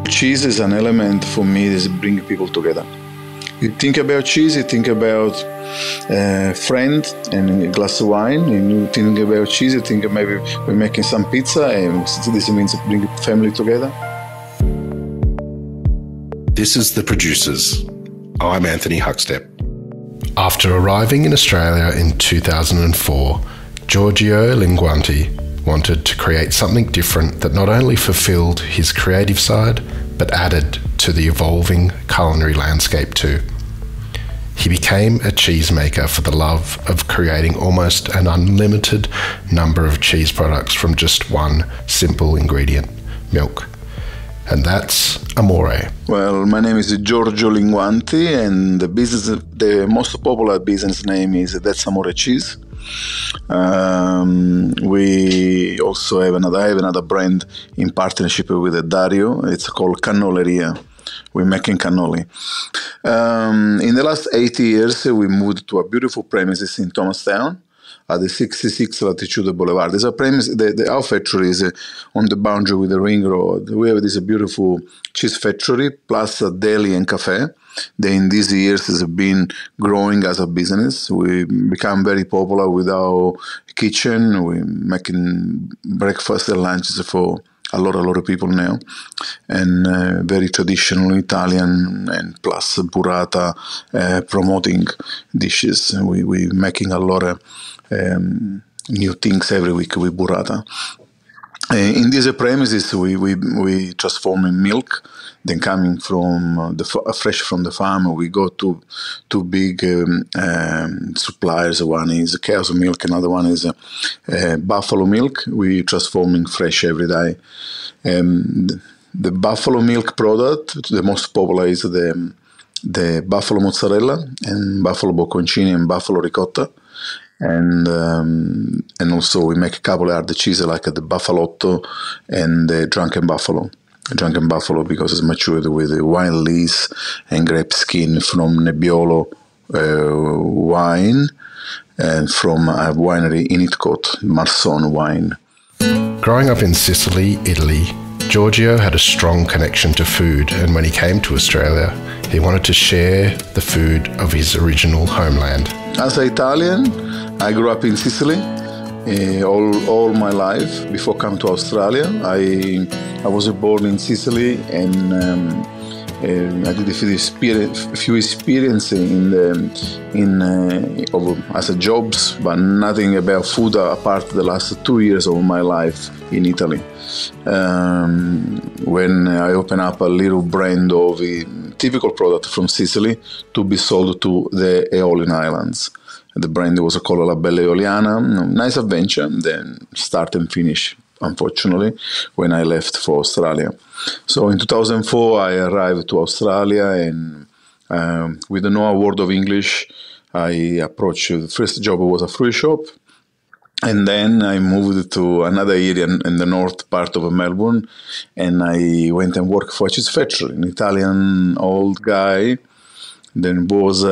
Cheese is an element for me that bring people together. You think about cheese, you think about friend and a glass of wine. And you think about cheese, you think maybe we're making some pizza, and this means bring family together. This is The Producers. I'm Anthony Huckstep. After arriving in Australia in 2004, Giorgio Linguanti wanted to create something different that not only fulfilled his creative side, but added to the evolving culinary landscape too. He became a cheesemaker for the love of creating almost an unlimited number of cheese products from just one simple ingredient, milk. And that's Amore. Well, my name is Giorgio Linguanti, and the most popular business name is That's Amore Cheese. We also have another brand in partnership with Dario. It's called Cannoleria. We're making cannoli. In the last 8 years, we moved to a beautiful premises in Thomastown at the 66 Latitude Boulevard. There's a premise. Our factory is on the boundary with the ring road. We have this beautiful cheese factory plus a deli and cafe. That in these years has been growing as a business. We become very popular with our kitchen. We're making breakfast and lunches for a lot of people now, and very traditional Italian and plus burrata promoting dishes. We're making a lot of new things every week with burrata. In these premises, we transform in milk. Then coming from fresh from the farm, we go to two big suppliers. One is cow's milk, another one is buffalo milk. We transforming fresh every day. The buffalo milk product, the most popular is the buffalo mozzarella and buffalo bocconcini and buffalo ricotta. And also we make a couple of other cheeses like the Buffalotto and the Drunken Buffalo. Drunken Buffalo because it's matured with wine lees and grape skin from Nebbiolo wine and from a winery in Itcot, Marson wine. Growing up in Sicily, Italy, Giorgio had a strong connection to food, and when he came to Australia, he wanted to share the food of his original homeland. As an Italian, I grew up in Sicily all my life before coming to Australia. I was born in Sicily, and I did a few experiences as a jobs, but nothing about food apart the last 2 years of my life in Italy. When I opened up a little brand of a typical product from Sicily to be sold to the Aeolian Islands. The brand was called La Bella Eoliana. Nice adventure, then start and finish, unfortunately, when I left for Australia. So in 2004, I arrived to Australia, and with no word of English, I approached, the first job was a fruit shop. And then I moved to another area in the north part of Melbourne, and I went and worked for a cheese factory. An Italian old guy. Then was...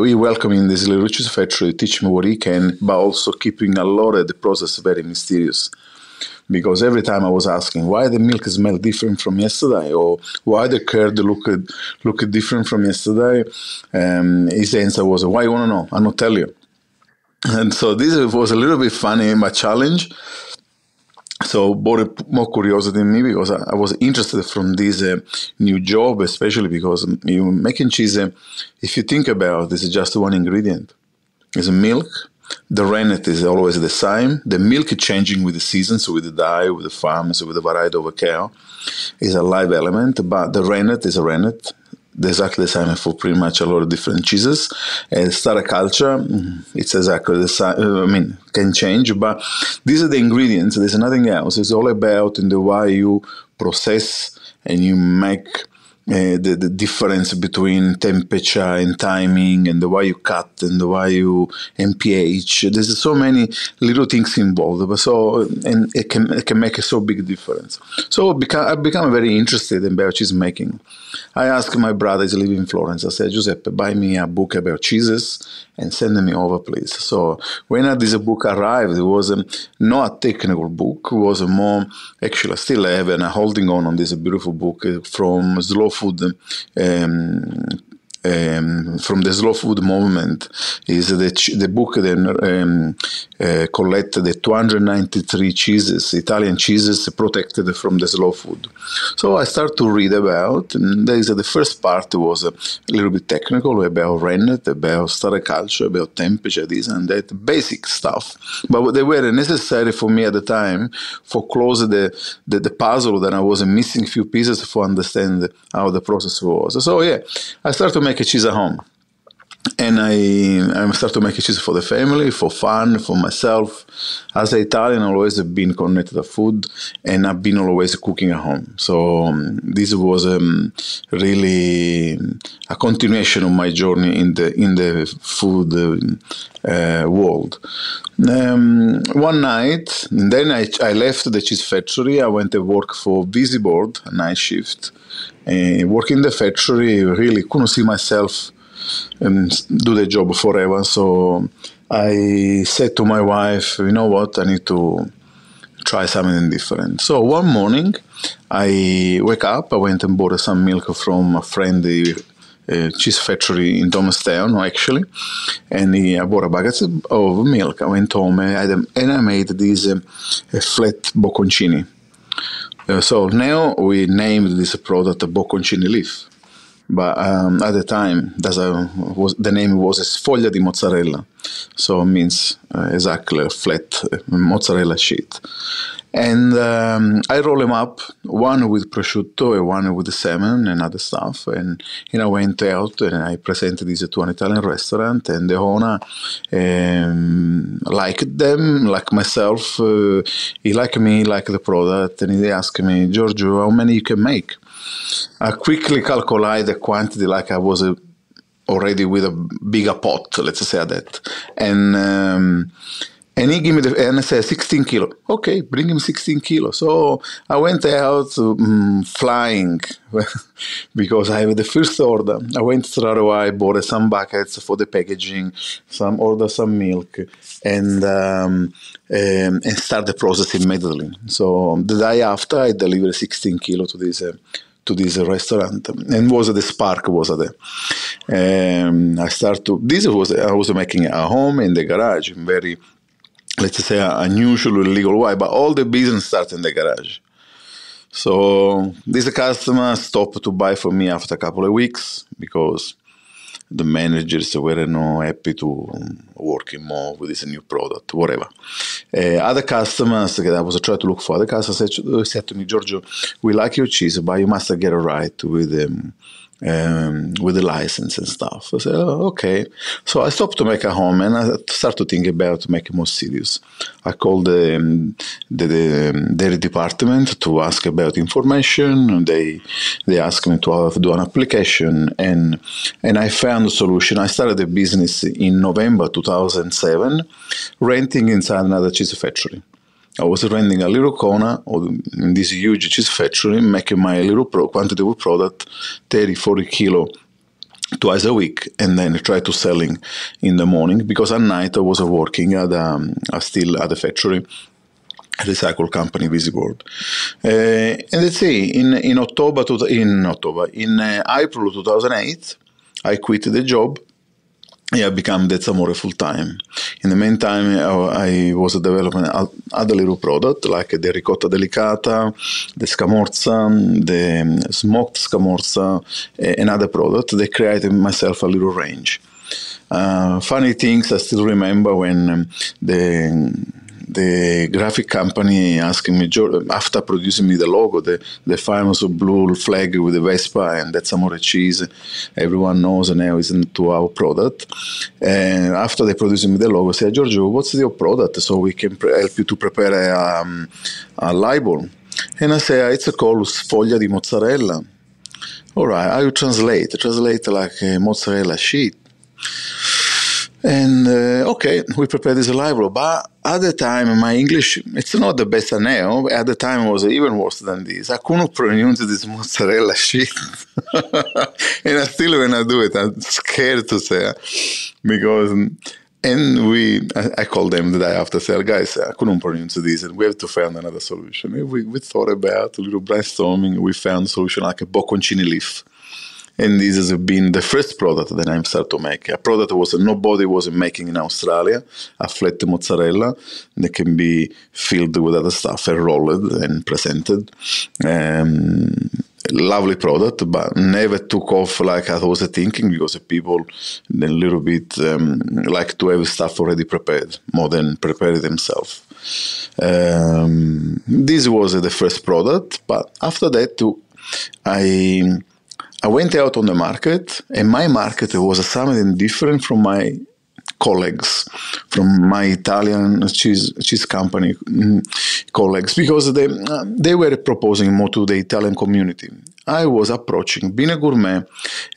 we welcome in this little cheese factory, teach me what he can, but also keeping a lot of the process very mysterious. Because every time I was asking why the milk smelled different from yesterday, or why the curd looked different from yesterday, his answer was, why you want to know? I'll not tell you. And so this was a little bit funny, my challenge. So brought more curiosity in me because I was interested from this new job, especially because making cheese, if you think about it, this is just one ingredient. It's milk. The rennet is always the same. The milk is changing with the seasons, with the dye, with the farms, with the variety of a cow. It's a live element, but the rennet is a rennet. Exactly the same for pretty much a lot of different cheeses. Starter culture, it's exactly the same. Can change, but these are the ingredients. There's nothing else. It's all about in the way you process and you make the difference between temperature and timing and the way you cut and the way you and pH. There's so many little things involved, but and it can make a so big difference. So I've become very interested in about cheese making. I asked my brother, he's living in Florence. I said, Giuseppe, buy me a book about cheeses and send me over, please. So when this book arrived, it was not a technical book. It was more, actually, I still have and I'm holding on this beautiful book from Slow Food, from the slow food movement. Is the book that collected the 293 cheeses, Italian cheeses protected from the slow food. So I started to read about, and the first part was a little bit technical about rennet, about culture, about temperature, this and that, basic stuff. But they were necessary for me at the time for close the puzzle that I was missing a few pieces for understand how the process was. So yeah, I started to make a cheese at home. And I started to make a cheese for the family, for fun, for myself. As an Italian, I've always been connected to food, and I've been always cooking at home. So this was really a continuation of my journey in the food world. One night, and then I left the cheese factory. I went to work for Visiboard, a night shift. Working in the factory, really couldn't see myself do the job forever. So I said to my wife, you know what, I need to try something different. So one morning I wake up, I went and bought some milk from a friend, cheese factory in Thomastown, actually, and I bought a bucket of milk. I went home and I made these flat bocconcini. So now we named this product a bocconcini leaf. But at the time, the name was sfoglia di mozzarella, so it means exactly a flat mozzarella sheet. And I roll them up, one with prosciutto and one with salmon and other stuff. And I went out and I presented these to an Italian restaurant, and the owner liked them, like myself. He liked me, liked the product, and he asked me, Giorgio, how many you can make? I quickly calculated the quantity, like I was already with a bigger pot, let's say that. And he gave me and I said 16 kilo. Okay, bring him 16 kilos. So I went out flying because I have the first order. I went straight away, bought some buckets for the packaging, ordered some milk, and start the process immediately. So the day after, I delivered 16 kilo to this restaurant, and the spark was there. I was making at home in the garage, in very, let's say, unusual, illegal way, but all the business started in the garage. So this customer stopped to buy from me after a couple of weeks because the managers were not happy to working more with this new product, whatever. Other customers that I was trying to look for, other customers said to me, Giorgio, we like your cheese, but you must get it right with the license and stuff. I said, oh, okay. So I stopped to make a home, and I started to think about making more serious. I called the dairy department to ask about information. They asked me to do an application, and I found a solution. I started a business in November 2007, renting inside another cheese factory. I was renting a little corner in this huge cheese factory, making my little quantity of product, 30, 40 kilo, twice a week, and then try to selling in the morning, because at night I was working still at the factory, recycle company, Visiboard. And let's say in April 2008, I quit the job. I became That's Amore full time. In the meantime, I was developing other little product like the ricotta delicata, the scamorza, the smoked scamorza, and other product. They created myself a little range. Funny things, I still remember when the graphic company asked me, after producing me the logo, the famous blue flag with the Vespa and That's Amore cheese, everyone knows now is into our product. And after they produced me the logo, I said, Giorgio, what's your product so we can help you to prepare a label? And I said, it's called sfoglia di mozzarella. All right, I will translate like a mozzarella sheet. And okay, we prepared this library, but at the time my English, it's not the best I know. At the time it was even worse than this. I couldn't pronounce this mozzarella sheet. And still when I do it, I'm scared to say because, and I called them the day after, said, guys, I couldn't pronounce this and we have to find another solution. And we thought about a little brainstorming. We found a solution like a bocconcini leaf. And this has been the first product that I started to make. A product that nobody was making in Australia, a flat mozzarella that can be filled with other stuff and rolled and presented. Lovely product, but never took off like I was thinking because people a little bit like to have stuff already prepared more than prepare it themselves. This was the first product, but after that too, I went out on the market, and my market was something different from my colleagues, from my Italian cheese company colleagues, because they were proposing more to the Italian community. I was approaching, being a gourmet,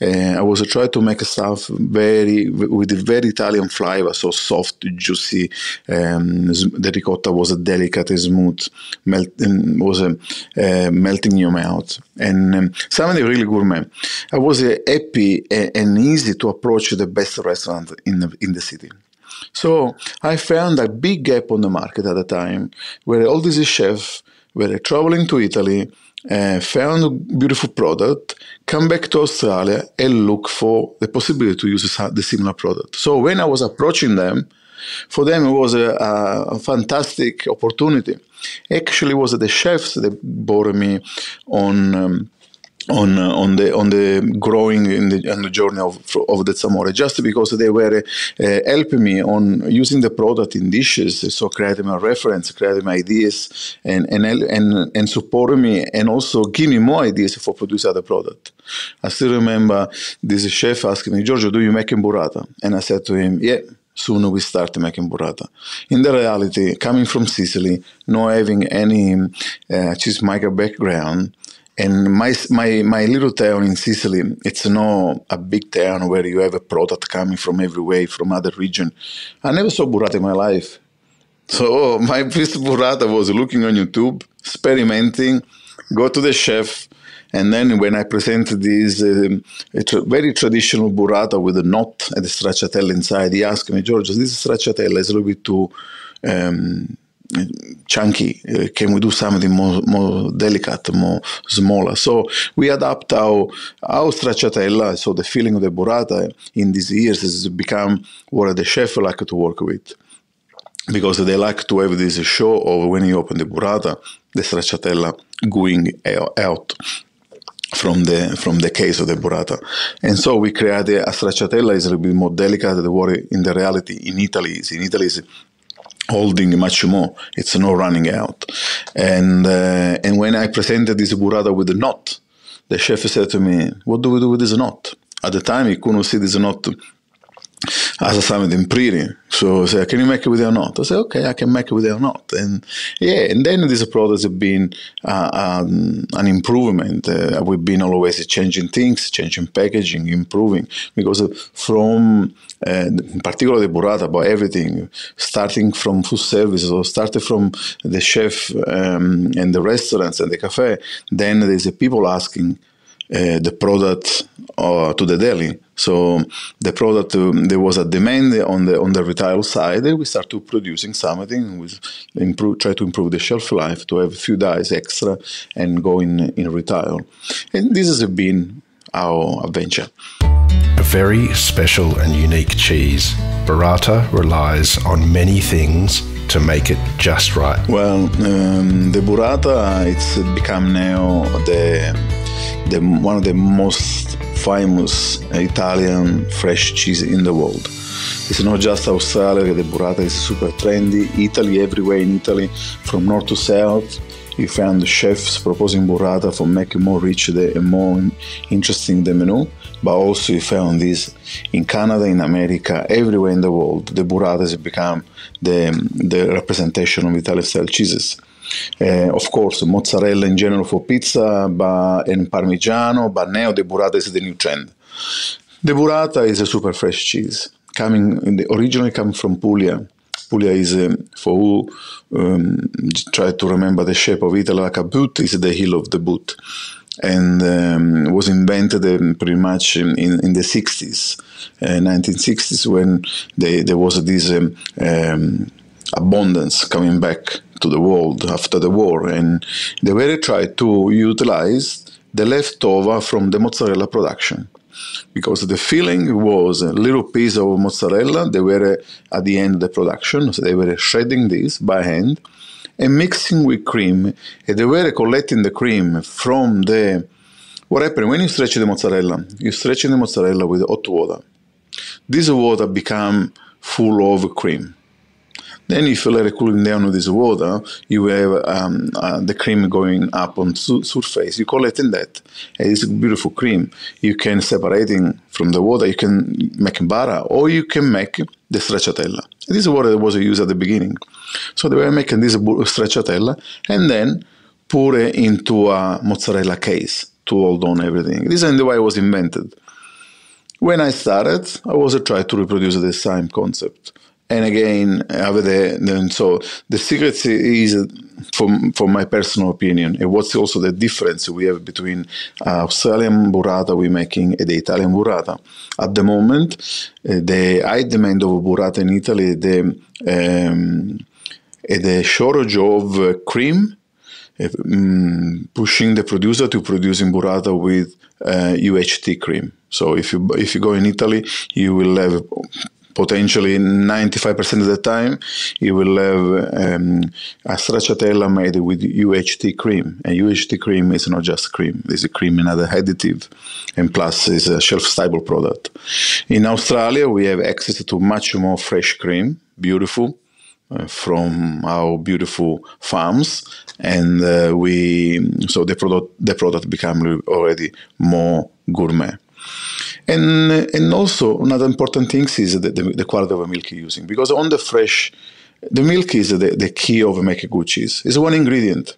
I was trying to make stuff with a very Italian flavor, so soft, juicy. The ricotta was delicate and smooth, melting in your mouth, and something really gourmet. I was happy and easy to approach the best restaurant in the city. So I found a big gap on the market at the time, where all these chefs were traveling to Italy, found a beautiful product, come back to Australia and look for the possibility to use the similar product. So when I was approaching them, for them it was a fantastic opportunity. Actually, it was the chefs that brought me on the growing on the journey of the Amore, just because they were helping me on using the product in dishes, so creating my reference, creating my ideas, and supporting me, and also give me more ideas for producing other product. I still remember this chef asking me, Giorgio, do you make burrata? And I said to him, yeah. Soon we start making burrata. In the reality, coming from Sicily, not having any cheesemaker background, and my little town in Sicily, it's not a big town where you have a product coming from everywhere, from other region. I never saw burrata in my life. So my first burrata was looking on YouTube, experimenting, go to the chef, and then when I presented this very traditional burrata with a knot and the stracciatella inside, he asked me, Giorgio, this stracciatella is a little bit too chunky. Can we do something more delicate, more smaller? So we adapt our stracciatella, so the feeling of the burrata in these years has become what the chef like to work with. Because they like to have this show of when you open the burrata, the stracciatella going out from the case of the burrata. And so we created a stracciatella is a little bit more delicate than what in the reality in Italy is. In Italy is holding much more. It's not running out. And when I presented this burrata with the knot, the chef said to me, what do we do with this knot? At the time, he couldn't see this knot as something pretty. So I said, can you make it with a knot? I said, okay, I can make it with a knot. And yeah, and then this product has been an improvement. We've been always changing things, changing packaging, improving. Because from, particularly the burrata, about everything, starting from food services or starting from the chef and the restaurants and the cafe, then there's people asking the product to the deli. So the product, there was a demand on the retail side, and we started producing something. We try to improve the shelf life to have a few days extra and go in retail. And this has been our adventure. A very special and unique cheese, burrata relies on many things to make it just right. Well, the burrata, it's become now one of the most famous Italian fresh cheese in the world. It's not just Australia, the burrata is super trendy. Italy, everywhere in Italy, from north to south, you found chefs proposing burrata for making more rich and more interesting the menu. But also you found this in Canada, in America, everywhere in the world. The burrata has become the representation of Italian style cheeses. Of course, mozzarella in general for pizza, and Parmigiano, but now the burrata is the new trend. The burrata is a super fresh cheese, originally coming from Puglia. Puglia is, for who try to remember the shape of Italy, like a boot is the heel of the boot. And was invented pretty much in the 60s, 1960s, when there was this abundance coming back to the world after the war. And they were trying to utilize the leftover from the mozzarella production. Because the filling was a little piece of mozzarella, they were at the end of the production, so they were shredding this by hand and mixing with cream, and they were collecting the cream from the... What happened when you stretch the mozzarella? You stretch the mozzarella with hot water. This water become full of cream. Then if you let it cooling down with this water, you have the cream going up on surface. You collecting that. And it's a beautiful cream. You can separate it from the water. You can make butter, or you can make the stracciatella. This is what was used at the beginning. So they were making this stracciatella and then pour it into a mozzarella case to hold on everything. This is the way it was invented. When I started, I was trying to reproduce the same concept. And again, so the secret is, for my personal opinion, and what's also the difference we have between Australian burrata we're making and the Italian burrata. At the moment, the high demand of burrata in Italy, the shortage of cream, pushing the producer to producing burrata with UHT cream. So if you go in Italy, you will have potentially 95% of the time, you will have a stracciatella made with UHT cream. And UHT cream is not just cream. It's a cream and other additive. And plus, it's a shelf-stable product. In Australia, we have access to much more fresh cream, beautiful, from our beautiful farms. And so the product become already more gourmet. And also, another important thing is the quality of the milk you're using. Because on the fresh, the milk is the key of making good cheese. It's one ingredient.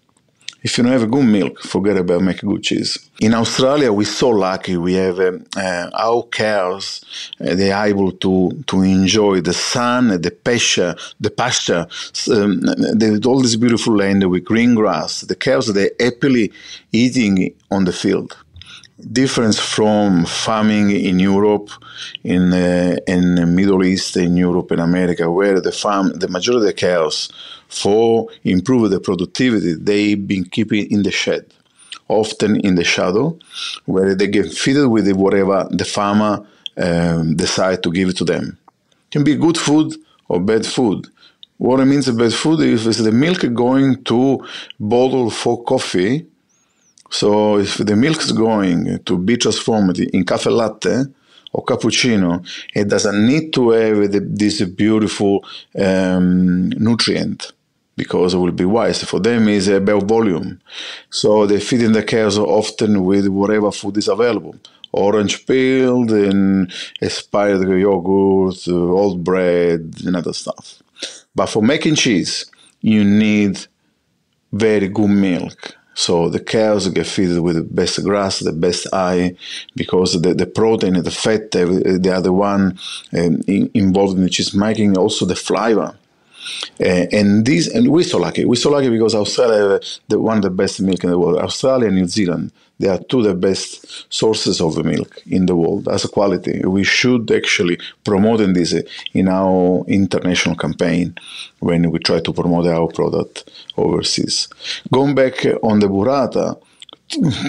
If you don't have a good milk, forget about making good cheese. In Australia, we're so lucky. We have our cows. They're able to enjoy the sun, the pasture, all this beautiful land with green grass. The cows, they're happily eating on the field. Difference from farming in Europe, in the Middle East, in Europe, in America, where the majority of the cows, for improve the productivity, they've been keeping in the shed, often in the shadow, where they get fed with whatever the farmer decide to give it to them. It can be good food or bad food. What it means bad food is the milk going to bottle for coffee. So if the milk is going to be transformed in cafe latte or cappuccino, it doesn't need to have this beautiful nutrient, because it will be wise. For them, it's about volume. So they feed in the cows often with whatever food is available. Orange peeled and expired yogurt, old bread, and other stuff. But for making cheese, you need very good milk. So the cows get fed with the best grass, the best eye, because the protein and the fat, they are the one involved in the cheese making, also the flavor. And we're so lucky. We're so lucky because Australia is one of the best milk in the world. Australia and New Zealand, they are two of the best sources of the milk in the world as a quality. We should actually promote this in our international campaign when we try to promote our product overseas. Going back on the burrata,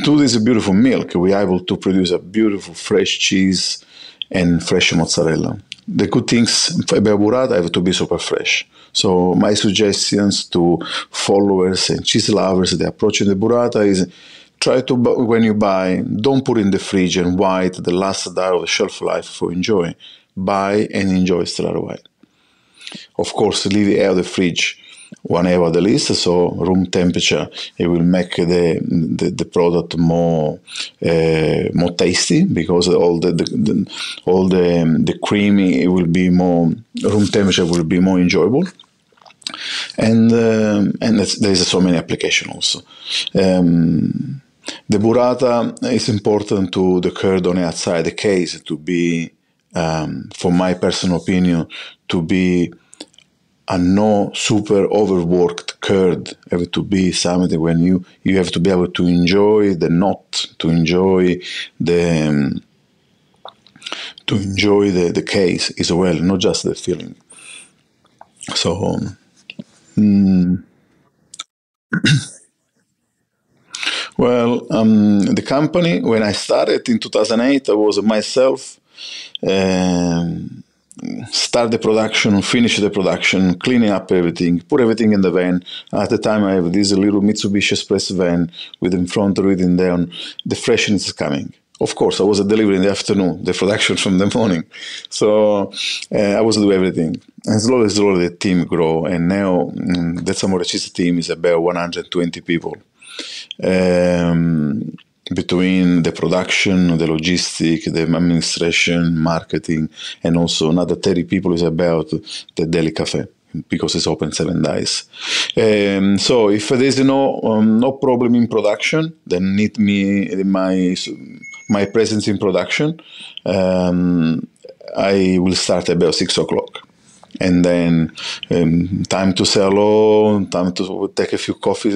to this beautiful milk, we are able to produce a beautiful fresh cheese and fresh mozzarella. The good things about burrata have to be super fresh. So my suggestions to followers and cheese lovers that approaching the burrata is try to, when you buy, don't put in the fridge and wait the last day of the shelf life for enjoy. Buy and enjoy straight away. Of course, leave it out of the fridge 1 hour at least, so room temperature. It will make the product more tasty, because all the creamy, it will be more, room temperature will be more enjoyable. and there's so many applications also. The burrata is important to the curd on the outside the case to be, for my personal opinion, to be a no super overworked curd. Have to be something when you have to be able to enjoy the knot, to enjoy the case as well, not just the filling. So. Well, the company, when I started in 2008, I was myself, start the production, finish the production, cleaning up everything, put everything in the van. At the time, I have this little Mitsubishi Express van with in front, written down, the freshness is coming. Of course, I was a delivery in the afternoon, the production from the morning. So I was doing everything. And slowly the team grow. And now the Amore Cheese team is about 120 people. Between the production, the logistics, the administration, marketing, and also another 30 people is about the Daily Cafe, because it's open 7 days. So if there's no problem in production, then need me my presence in production, I will start about 6 o'clock. And then time to say hello, time to take a few coffees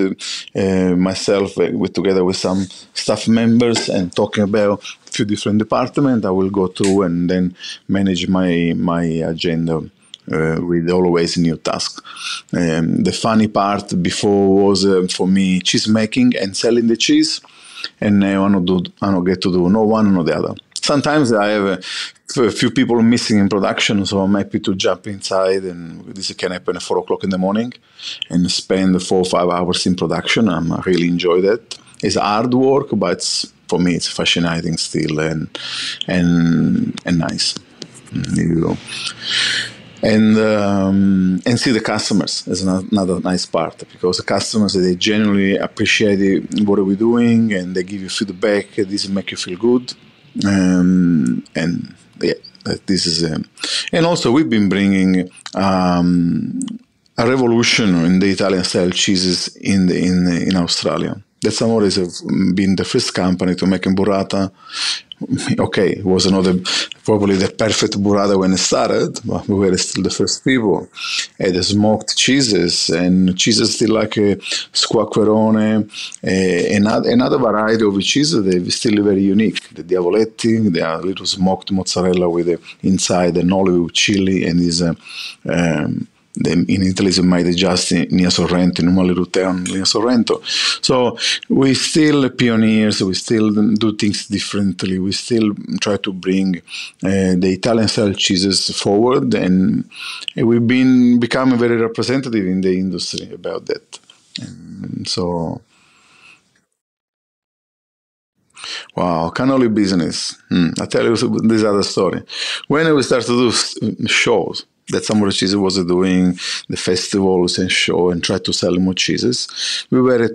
myself together with some staff members and talking about a few different departments. I will go through and then manage my agenda with always new tasks. The funny part before was for me cheese making and selling the cheese, and now I don't get to do no one nor the other. Sometimes I have a few people missing in production, so I'm happy to jump inside, and this can happen at 4 o'clock in the morning, and spend 4 or 5 hours in production. I really enjoy that. It's hard work, but for me it's fascinating still and nice. There you go. And see the customers is another nice part, because the customers, they genuinely appreciate what we're doing, and they give you feedback. This make you feel good. And yeah, this is and also we've been bringing a revolution in the Italian style cheeses in Australia. That's Amore has been the first company to make burrata. Okay, it was probably the perfect burrata when it started, but we were still the first people. And the smoked cheeses, and cheeses still like squacquerone, another variety of cheeses. They're still very unique. The diavoletti, they are little smoked mozzarella with inside an olive chili, and is in Italy it's made just near Sorrento, in one little town near Sorrento. So we still pioneers, we still do things differently, we still try to bring the Italian style cheeses forward, and we've become very representative in the industry about that. And so, wow, cannoli business. I tell you this other story. When we started to do shows, that Amore Cheese was doing the festivals and show and try to sell more cheeses. We were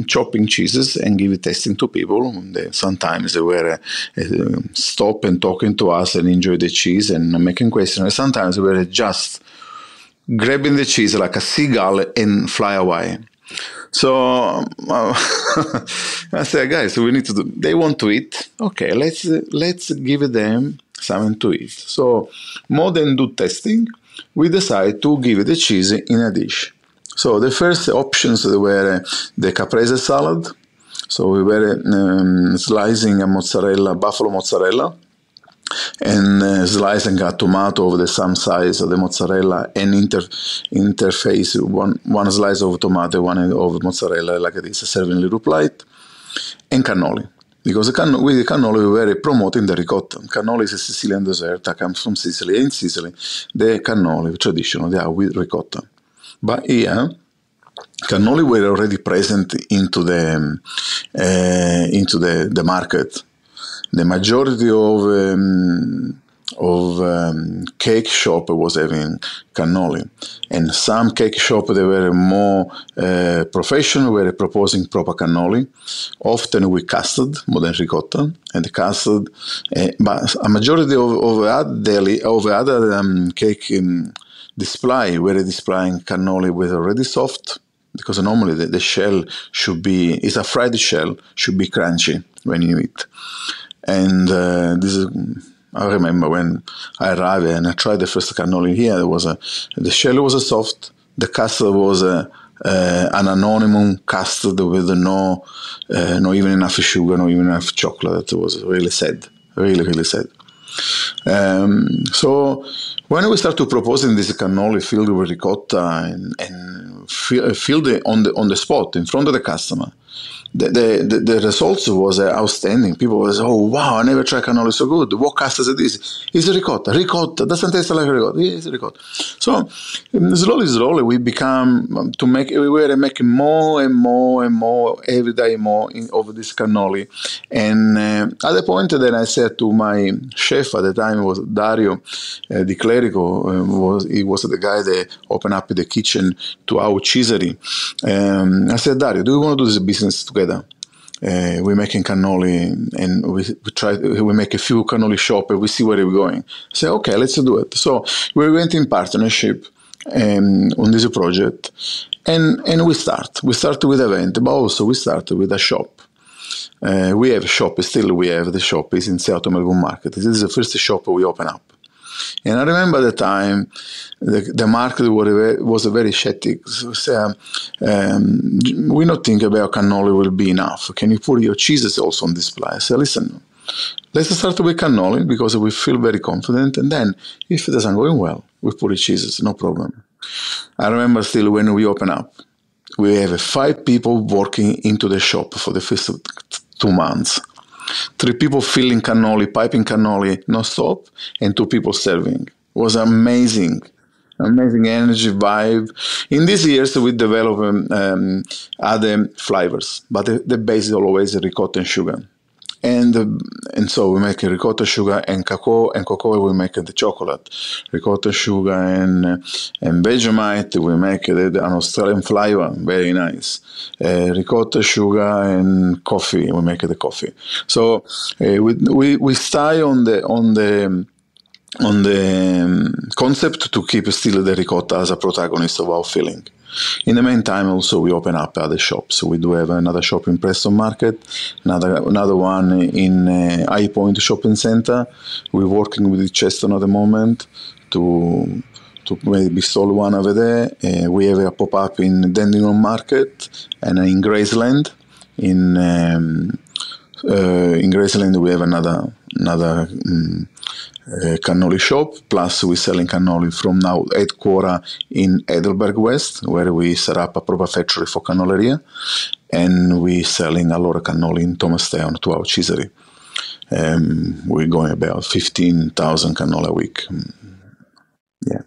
chopping cheeses and give it tasting to people. Sometimes they were stop and talking to us and enjoy the cheese and making questions. Sometimes we were just grabbing the cheese like a seagull and fly away. So I said, guys, we need to do. They want to eat. Okay, let's give them something to eat. So more than do testing, we decide to give the cheese in a dish. So the first options were the caprese salad. So we were slicing a mozzarella, buffalo mozzarella, and slicing a tomato of the same size of the mozzarella, and interface one slice of tomato, one of mozzarella, like this, serving a little plate, and cannoli. Because with the cannoli, we were promoting the ricotta. Cannoli is a Sicilian dessert that comes from Sicily. In Sicily, the cannoli, traditional, they are with ricotta. But here, cannoli were already present into the market. The majority of cake shop was having cannoli, and some cake shop they were more professional, were proposing proper cannoli. Often we custard more than ricotta, and the custard, but a majority of other cake display, where displaying cannoli with already soft, because normally the shell is a fried shell, should be crunchy when you eat. And I remember when I arrived and I tried the first cannoli here, the shell was soft, the custard was an anonymous custard with no even enough sugar, no even enough chocolate. It was really sad, really, really sad. So when we start to proposing this cannoli filled with ricotta and filled on the spot in front of the customer, the results was outstanding. People was, oh wow, I never tried cannoli so good. What custard is this? It's ricotta. Ricotta doesn't taste like ricotta. Yeah, it's ricotta. So slowly we become we were making more and more and more every day more of this cannoli. And at the point that I said to my chef at the time, was Dario Di Clerico, he was the guy that opened up the kitchen to our cheesery. I said, Dario, do you want to do this business together? We're making cannoli and we make a few cannoli shops and we see where we're going. I said, okay, let's do it. So we went in partnership on this project and we start with event, but also we start with a shop. We have a shop, still we have the shop, is in Seattle Melbourne Market. This is the first shop we open up. And I remember the time the market was very skeptic. So, we not think about cannoli will be enough. Can you put your cheeses also on display? I said, listen, let's start with cannoli because we feel very confident. And then if it doesn't go well, we put the cheeses, no problem. I remember still when we open up, we have 5 people working into the shop for the first 2 months. 3 people filling cannoli, piping cannoli non-stop, and 2 people serving. It was amazing energy, vibe. In these years, we develop other flavors, but the base is always ricotta and sugar. And so we make ricotta, sugar, and cocoa we make the chocolate. Ricotta, sugar, and Vegemite we make an Australian flavor, very nice. Ricotta, sugar, and coffee we make the coffee. So we stay on the concept to keep still the ricotta as a protagonist of our filling. In the meantime, also we open up other shops. We do have another shop in Preston Market, another one in High Point Shopping Centre. We're working with Cheston at the moment to maybe install one over there. We have a pop-up in Dandenong Market and in Graceland. In Graceland we have another cannoli shop, plus we're selling cannoli from now headquarters in Heidelberg West, where we set up a proper factory for cannoleria, and we're selling a lot of cannoli in Thomastown to our cheesery. We're going about 15,000 cannoli a week. Yeah.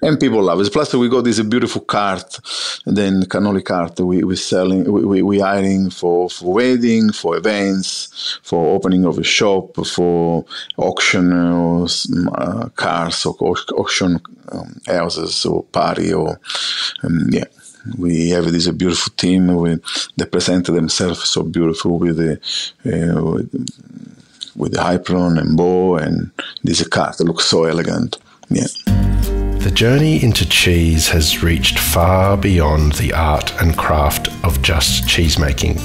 And people love it. Plus, we got this beautiful cart, then cannoli cart. We're selling, we hiring for wedding, for events, for opening of a shop, for auction cars or auction houses or party or We have this beautiful team. They present themselves so beautiful with the apron and bow, and this cart looks so elegant. Yeah. The journey into cheese has reached far beyond the art and craft of just cheese making.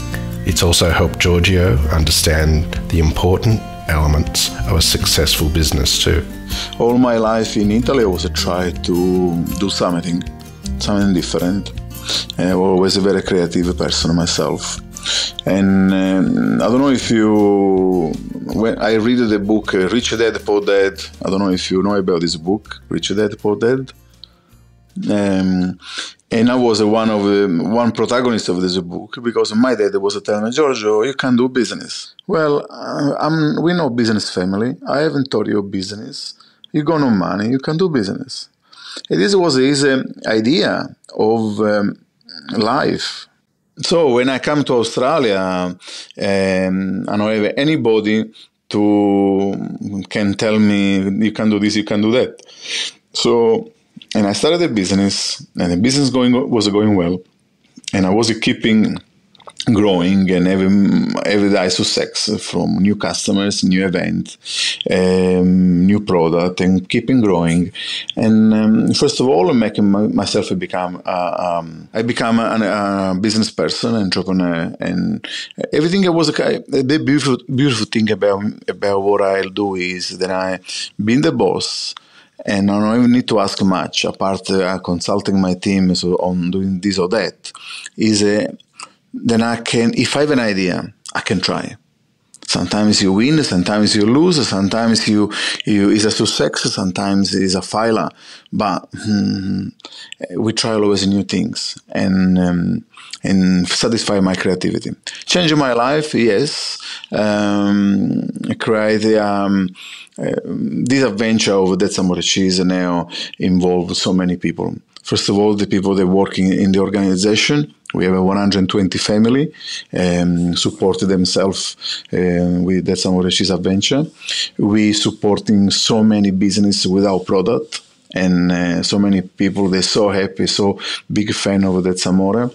It's also helped Giorgio understand the important elements of a successful business too. All my life in Italy, I was trying to do something different. And I'm always a very creative person myself. And I don't know if when I read the book Rich Dad Poor Dad, I don't know if you know about this book, Rich Dad Poor Dad. And I was one protagonist of this book because my dad was telling me, Giorgio, you can do business. Well, we know business family. I haven't taught you business. You got no money, you can do business. And this was his idea of life. So when I come to Australia, I don't have anybody can tell me you can do this, you can do that. So, and I started a business, and the business was going well, and I was keeping growing and every day success from new customers, new event, new product, and keeping growing. And first of all, making myself become I become a business person, entrepreneur, and everything. The beautiful thing about what I'll do is that I being the boss. And I don't even need to ask much, apart consulting my team on doing this or that. Then I can, if I have an idea, I can try. Sometimes you win, sometimes you lose, sometimes you is a success, sometimes it's a failure. But we try always new things and satisfy my creativity. Changing my life, yes. Create this adventure of That's Amore Cheese now involves so many people. First of all, the people that are working in the organization. We have a 120 family supported themselves with That's Amore Cheese adventure. We supporting so many business with our product. And so many people, they're so happy, so big fan of That's Amore.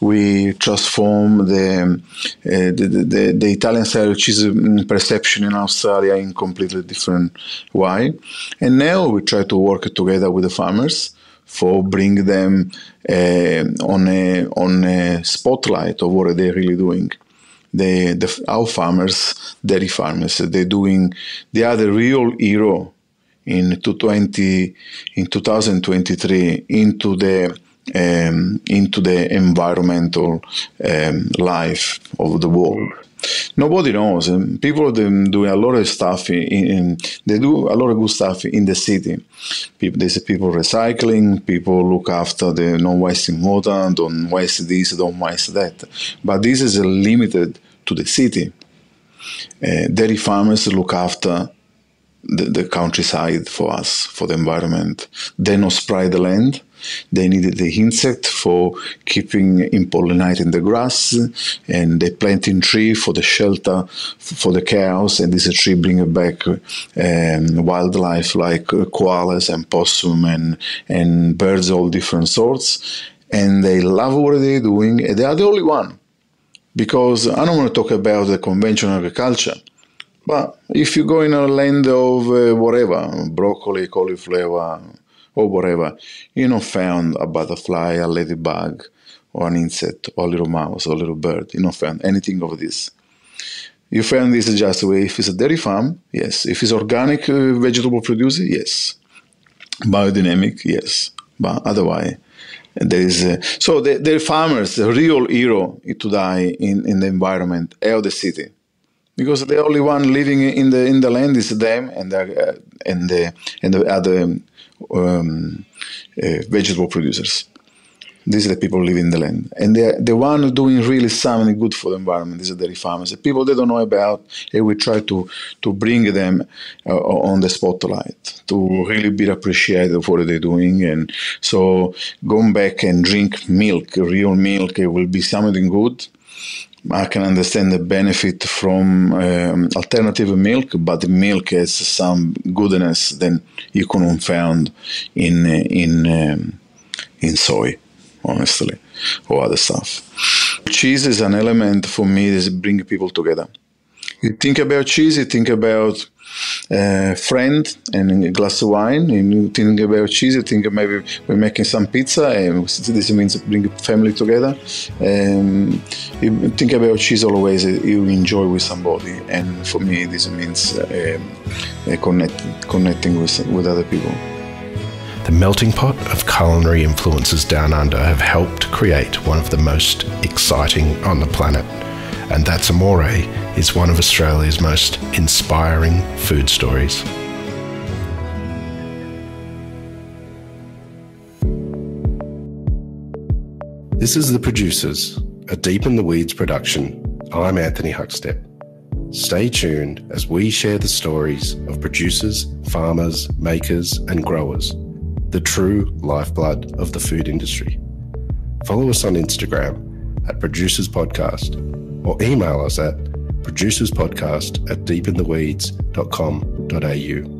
We transform the Italian style cheese perception in Australia in completely different way. And now we try to work together with the farmers for bring them on a spotlight of what they're really doing. Our farmers, dairy farmers, they are the real hero in 2023 into the environmental life of the world. Nobody knows. People do a lot of stuff. They do a lot of good stuff in the city. There's people recycling. People look after the not wasting water. Don't waste this. Don't waste that. But this is limited to the city. Dairy farmers look after the countryside for us, for the environment. They don't spray the land. They needed the insect for keeping impollinating the grass, and they planting tree for the shelter for the cows, and this tree bringing back wildlife like koalas and possum and birds, all different sorts. And they love what they're doing, and they are the only one. Because I don't want to talk about the conventional agriculture, but if you go in a land of whatever, broccoli, cauliflower, or whatever, you don't found a butterfly, a ladybug, or an insect, or a little mouse, or a little bird. You don't found anything of this. You found this just if it's a dairy farm, yes. If it's organic vegetable producer, yes. Biodynamic, yes. But otherwise, there is so the farmers, the real hero today in the environment, are the city. Because the only one living in the land is them and the other vegetable producers. These are the people living in the land, and the one doing really something good for the environment. These are dairy farmers. The people they don't know about, and we try to bring them on the spotlight to really be appreciated for what they're doing. And so going back and drink milk, real milk, it will be something good. I can understand the benefit from alternative milk, but the milk has some goodness that you couldn't find in soy, honestly, or other stuff. Cheese is an element for me that brings people together. You think about cheese, you think about friend and a glass of wine. And you think about cheese, you think maybe we're making some pizza, and this means bring family together. You think about cheese always you enjoy with somebody, and for me this means connecting with other people. The melting pot of culinary influences down under have helped create one of the most exciting on the planet. And That's Amore is one of Australia's most inspiring food stories. This is The Producers, a Deep in the Weeds production. I'm Anthony Huckstep. Stay tuned as we share the stories of producers, farmers, makers, and growers, the true lifeblood of the food industry. Follow us on Instagram at Producers Podcast, or email us at producerspodcast@deepintheweeds.com.au.